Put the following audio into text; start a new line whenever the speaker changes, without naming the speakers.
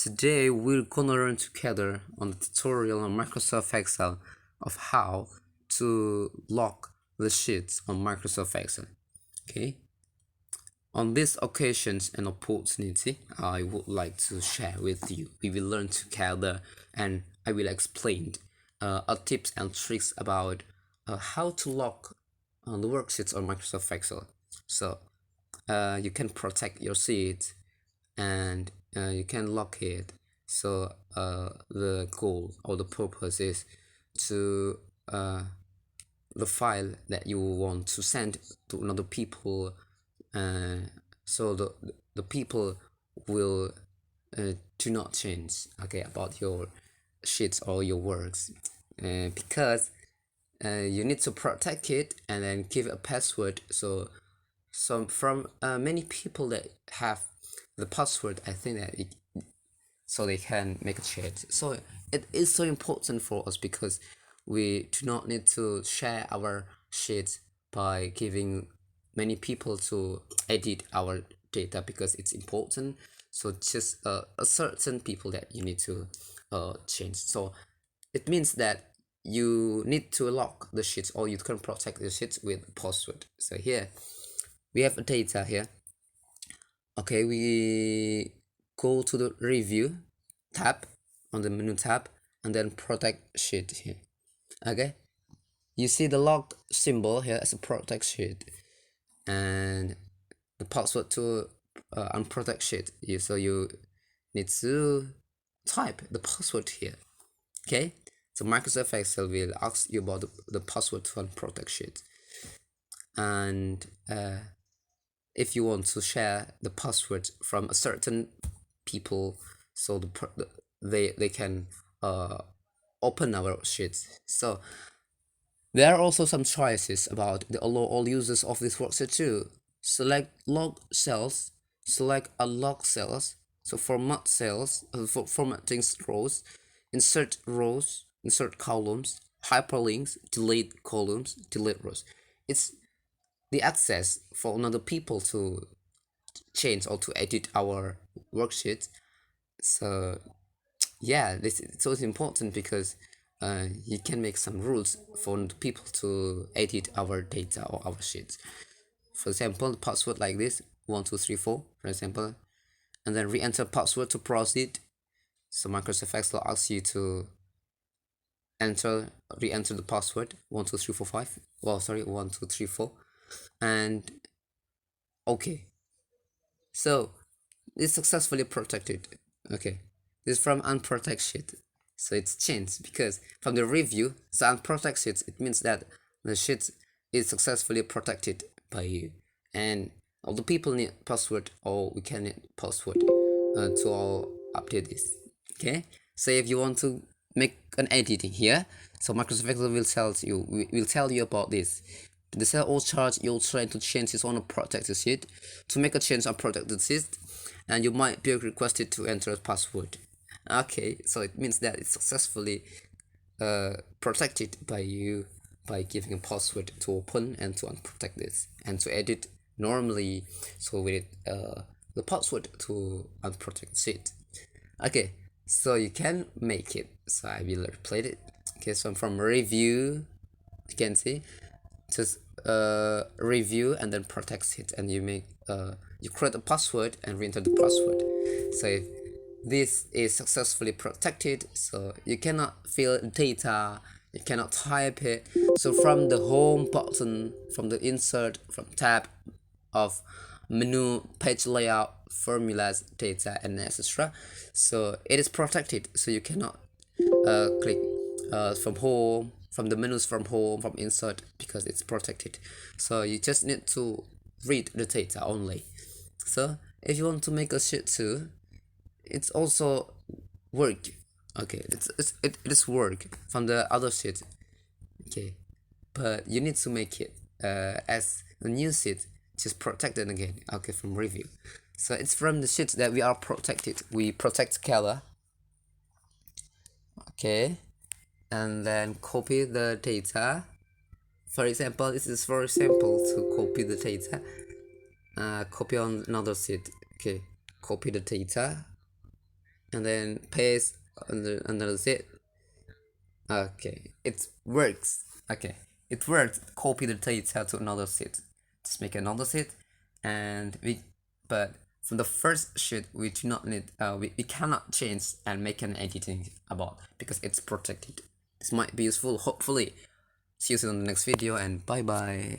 Today we're gonna learn together on the tutorial on Microsoft Excel of how to lock the sheets on Microsoft Excel. Okay. On this occasions and opportunity, I would like to share with you. We will learn together, and I will explain tips and tricks about how to lock the worksheets on Microsoft Excel. So you can protect your sheet and you can lock it. So the goal or the purpose is to the file that you want to send to another people, so the people will do not change, okay, about your sheets or your works, because you need to protect it and then give a password. So from many people that have the password, I think that so they can make a change. So it is so important for us because we do not need to share our sheets by giving many people to edit our data because it's important. So just a certain people that you need to change. So it means that you need to lock the sheets or you can protect the sheets with password. So here we have a data here. Okay, we go to the review tab on the menu tab and then protect sheet here. Okay, you see the lock symbol here as a protect sheet and the password to unprotect sheet. So you need to type the password here. Okay, so Microsoft Excel will ask you about the password to unprotect sheet, and if you want to share the password from a certain people, so they can open our sheets. So there are also some choices about the allow all users of this worksheet too. Select log cells, select unlock cells, so format cells, for formatting rows, insert columns, hyperlinks, delete columns, delete rows. It's the access for another people to change or to edit our worksheet. So yeah, this is so important because you can make some rules for people to edit our data or our sheets. For example, password like this 1234, for example, and then re-enter password to proceed. So Microsoft Excel asks you to re-enter the password 12345. Well, sorry, 1234, and okay. So it's successfully protected. Okay, this is from unprotected sheet. So it's changed because from the review, so unprotected sheets, it means that the sheet is successfully protected by you, and all the people need password, or we can need password to all update this. Okay, so if you want to make an editing here, so Microsoft Excel will tell you about this. The cell or chart you'll try to change is on a protected sheet. To make a change on protected sheet, and you might be requested to enter a password. Okay, so it means that it's successfully protected by you by giving a password to open and to unprotect this and to edit normally. So with the password to unprotect sheet. Okay, so you can make it. So I will replay it. Okay, so from review, you can see just review and then protect it, and you make you create a password and re-enter the password. So if this is successfully protected, so you cannot fill data, you cannot type it. So from the home button, from the insert, from tab of menu, page layout, formulas, data, and etc. So it is protected, so you cannot click from home, from the menus, from home, from insert, because it's protected. So you just need to read the data only. So if you want to make a sheet too, it's also work. Okay, it is work from the other sheet. Okay, but you need to make it as a new sheet, just protected again. Okay, from review. So it's from the sheets that we are protected. We protect color. Okay, and then copy the data. For example, this is for example to copy the data. Copy on another sheet. Okay, copy the data. and then paste under the sheet. Okay, it works. Okay, it works. Copy the data to another sheet. Just make another sheet, and but from the first sheet, we do not need. We cannot change and make an editing about because it's protected. This might be useful. Hopefully, see you soon in the next video, and bye bye.